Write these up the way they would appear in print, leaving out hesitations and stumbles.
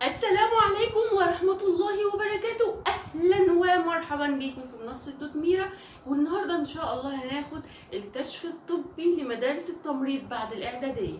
السلام عليكم ورحمة الله وبركاته. أهلا ومرحبا بكم في منصة دوت ميرا. والنهاردة إن شاء الله هناخد الكشف الطبي لمدارس التمريض بعد الإعدادية.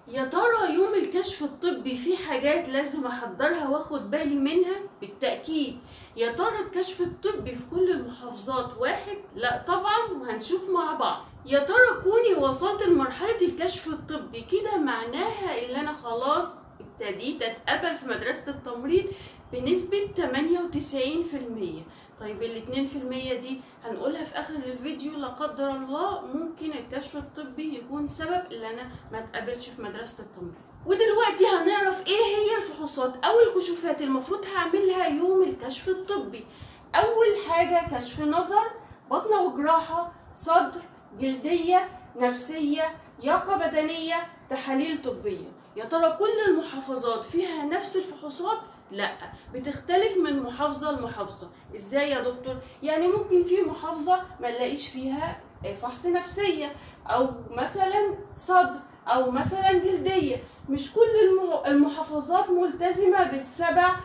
يا ترى يوم الكشف الطبي في حاجات لازم أحضرها واخد بالي منها؟ بالتأكيد. يا ترى الكشف الطبي في كل المحافظات واحد؟ لا طبعا، وهنشوف مع بعض. يا ترى كوني وصلت لمرحلة الكشف الطبي كده معناها إن أنا خلاص ابتديت اتقبل في مدرسة التمريض بنسبة 98%. طيب ال2% دي هنقولها في اخر الفيديو. لا قدر الله ممكن الكشف الطبي يكون سبب ان انا ما اتقبلش في مدرسة التمريض. ودلوقتي هنعرف ايه هي الفحوصات او الكشوفات المفروض هعملها يوم الكشف الطبي. اول حاجة كشف نظر، بطنة وجراحة، صدر، جلدية، نفسية، لياقة بدنية، تحاليل طبية. يا ترى كل المحافظات فيها نفس الفحوصات؟ لا، بتختلف من محافظة لمحافظة. ازاي يا دكتور؟ يعني ممكن في محافظة ما نلاقيش فيها فحص نفسية، او مثلا صدر، او مثلا جلدية. مش كل المحافظات ملتزمة بالسبع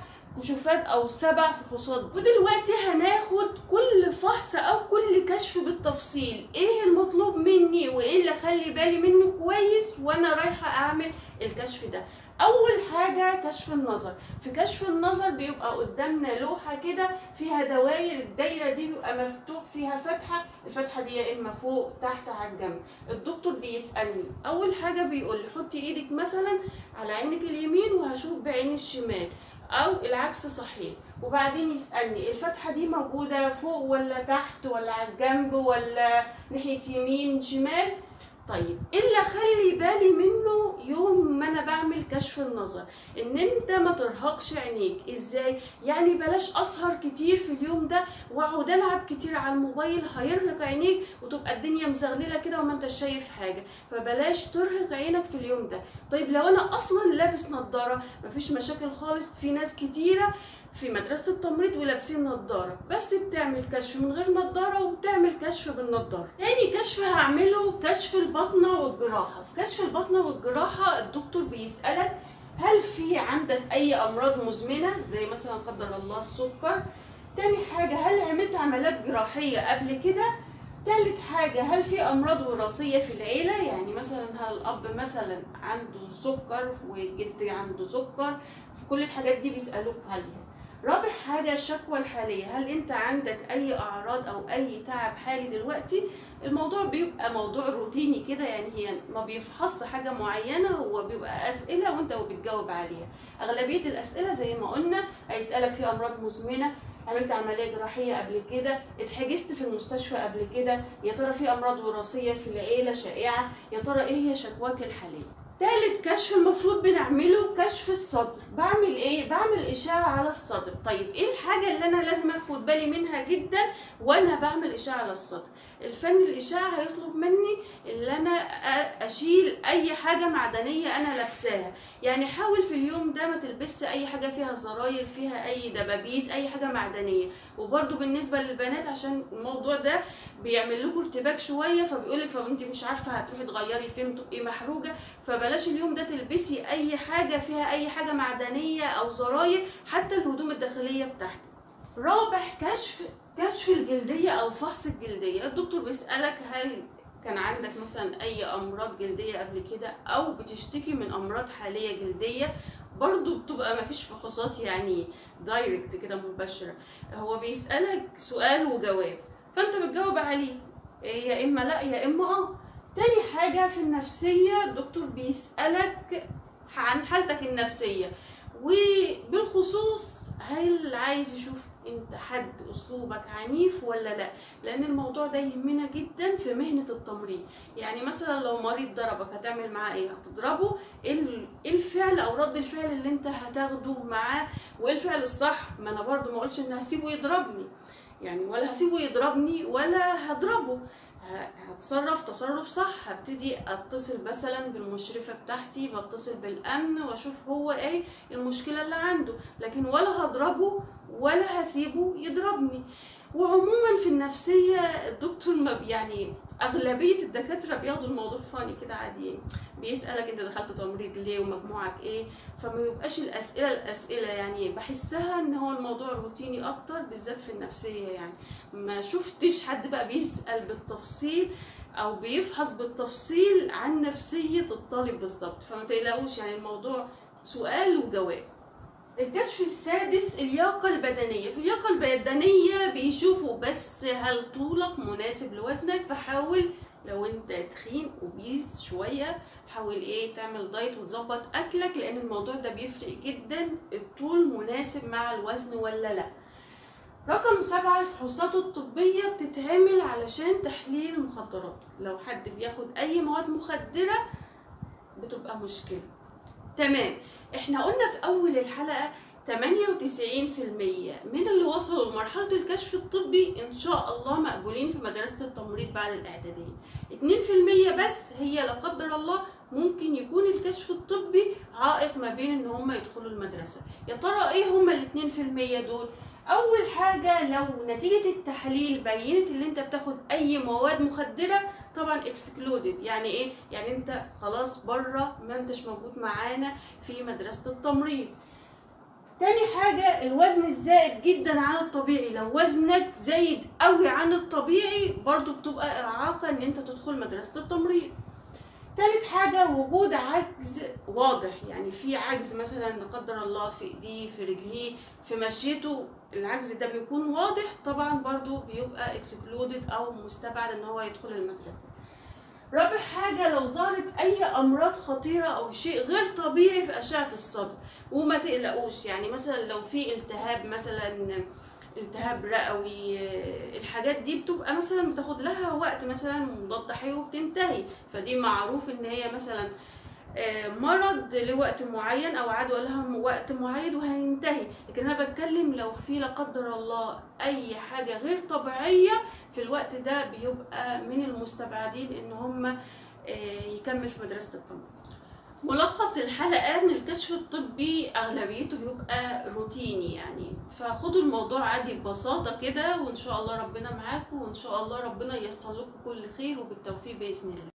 كشوفات او 7 فحوصات. ودلوقتي هناخد كل فحص او كل كشف بالتفصيل، ايه المطلوب مني وايه اللي اخلي بالي منه كويس وانا رايحة اعمل الكشف ده. اول حاجة كشف النظر. في كشف النظر بيبقى قدامنا لوحة كده فيها دواير، الدايرة دي بيبقى مفتوح فيها فتحة، الفتحة دي يا اما فوق تحت على الجنب. الدكتور بيسألني اول حاجة بيقول لي حطي ايدك مثلا على عينك اليمين وهشوف بعين الشمال، او العكس صحيح. وبعدين يسألني الفتحة دي موجودة فوق ولا تحت ولا على الجنب ولا ناحية يمين شمال. طيب ايه اللي اخلي بالي منه يوم ما انا بعمل كشف النظر؟ ان انت ما ترهقش عينيك. ازاي يعني؟ بلاش اسهر كتير في اليوم ده واقعد العب كتير على الموبايل، هيرهق عينيك وتبقى الدنيا مزغلله كده وما انت شايف حاجه. فبلاش ترهق عينك في اليوم ده. طيب لو انا اصلا لابس نظاره مفيش مشاكل خالص. في ناس كتيره في مدرسة التمريض ولابسين نظارة بس بتعمل كشف من غير نظارة وبتعمل كشف بالنظارة. تاني كشف هعمله كشف البطنة والجراحة. في كشف البطنة والجراحة الدكتور بيسألك هل في عندك أي أمراض مزمنة زي مثلا قدر الله السكر. تاني حاجة هل عملت عمليات جراحية قبل كده. تالت حاجة هل في أمراض وراثية في العيلة، يعني مثلا هل الأب مثلا عنده سكر والجد عنده سكر. كل الحاجات دي بيسألوك عليها. رابع حاجة الشكوى الحالية، هل انت عندك اي اعراض او اي تعب حالي دلوقتي. الموضوع بيبقى موضوع روتيني كده، يعني هي ما بيفحص حاجة معينة، هو بيبقى اسئلة وانت بتجاوب عليها. اغلبية الاسئلة زي ما قلنا هيسألك في امراض مزمنة، عملت عملية جراحية قبل كده، اتحجزت في المستشفى قبل كده، يا ترى في امراض وراثية في العيلة شائعة، يا ترى ايه هي شكواك الحالية. تالت كشف المفروض بنعمله كشف الصدر. بعمل ايه؟ بعمل اشعة على الصدر. طيب ايه الحاجة اللي انا لازم اخد بالي منها جدا وانا بعمل اشعة على الصدر؟ الفن الاشعة هيطلب مني ان انا اشيل اي حاجة معدنية انا لابساها. يعني حاول في اليوم ده ما تلبسش اي حاجة فيها زراير، فيها اي دبابيس، اي حاجة معدنية. وبرده بالنسبة للبنات عشان الموضوع ده بيعمل لكم ارتباك شوية، فبيقولك فانت مش عارفة هتروحي تغيري فين، تبقي محروجة. فبلاش اليوم ده تلبسي اي حاجة فيها اي حاجة معدنية او زراير، حتى الهدوم الداخلية بتاعتك. رابع كشف الجلدية او فحص الجلدية. الدكتور بيسألك هل كان عندك مثلا اي امراض جلدية قبل كده او بتشتكي من امراض حالية جلدية. برضو بتبقى مفيش فحوصات يعني دايركت كده مباشرة، هو بيسألك سؤال وجواب فانت بتجاوب عليه، يا اما لا يا اما اه. تاني حاجة في النفسية الدكتور بيسألك عن حالتك النفسية، وبالخصوص هل عايز يشوف انت حد اسلوبك عنيف ولا لا، لان الموضوع ده يهمنا جدا في مهنة التمريض. يعني مثلا لو مريض ضربك هتعمل معاه ايه؟ هتضربه؟ ايه الفعل او رد الفعل اللي انت هتاخده معاه، وايه الفعل الصح؟ ما انا برضو ما اقولش ان هسيبه يضربني، يعني ولا هسيبه يضربني ولا هضربه. هتصرف تصرف صح، هبتدي اتصل مثلا بالمشرفة بتاعتي، بتصل بالامن واشوف هو ايه المشكلة اللي عنده، لكن ولا هضربه ولا هسيبه يضربني. وعموما في النفسية الدكتور ما يعني اغلبيه الدكاتره بياخدوا الموضوع فاني كده عادي، يعني بيسالك انت دخلت تمريض ليه ومجموعك ايه، فما يبقاش الاسئله يعني بحسها ان هو الموضوع روتيني اكتر، بالذات في النفسيه. يعني ما شفتش حد بقى بيسال بالتفصيل او بيفحص بالتفصيل عن نفسيه الطالب بالظبط، فما تقلقوش يعني الموضوع سؤال وجواب. الكشف السادس اللياقة البدنية. في اللياقة البدنية بيشوفوا بس هل طولك مناسب لوزنك، فحاول لو انت تخين وبيز شوية حاول تعمل دايت وتظبط اكلك، لان الموضوع ده بيفرق جدا الطول مناسب مع الوزن ولا لا. رقم 7 الفحوصات الطبية بتتعمل علشان تحليل المخدرات، لو حد بياخد اي مواد مخدرة بتبقى مشكلة. تمام، احنا قلنا في اول الحلقة 98% من اللي وصلوا لمرحلة الكشف الطبي ان شاء الله مقبولين في مدرسة التمريض بعد الاعدادية. 2% بس هي لا قدر الله ممكن يكون الكشف الطبي عائق ما بين ان هم يدخلوا المدرسة. يا ترى ايه هما ال2% دول؟ اول حاجة لو نتيجة التحاليل بينت ان انت بتاخد اي مواد مخدرة طبعا اكسكلودد. يعني ايه؟ يعني انت خلاص بره، ما انتش موجود معانا في مدرسة التمريض. تاني حاجة الوزن الزائد جدا عن الطبيعي، لو وزنك زايد قوي عن الطبيعي برضو بتبقى اعاقة ان انت تدخل مدرسة التمريض. تالت حاجة وجود عجز واضح، يعني في عجز مثلا لا قدر الله في ايديه في رجليه في مشيته، العجز ده بيكون واضح طبعا برضو بيبقى اكسكلودد او مستبعد ان هو يدخل المدرسة. رابع حاجة لو ظهرت اي امراض خطيرة او شيء غير طبيعي في اشعة الصدر، وما تقلقوش يعني مثلا لو في التهاب مثلا التهاب رئوي، الحاجات دي بتبقى مثلا بتاخد لها وقت مثلا مضاد حيوي وبتنتهي، فدي معروف ان هي مثلا مرض لوقت معين او عدوى لها وقت معين وهينتهي. لكن انا بتكلم لو في لا قدر الله اي حاجه غير طبيعيه في الوقت ده بيبقى من المستبعدين ان هم يكمل في مدرسه التمريض. ملخص الحلقة ان الكشف الطبي اغلبيته بيبقى روتيني، يعني فخدوا الموضوع عادي ببساطة كده، وان شاء الله ربنا معاكم، وان شاء الله ربنا ييسر لكم كل خير وبالتوفيق بإذن الله.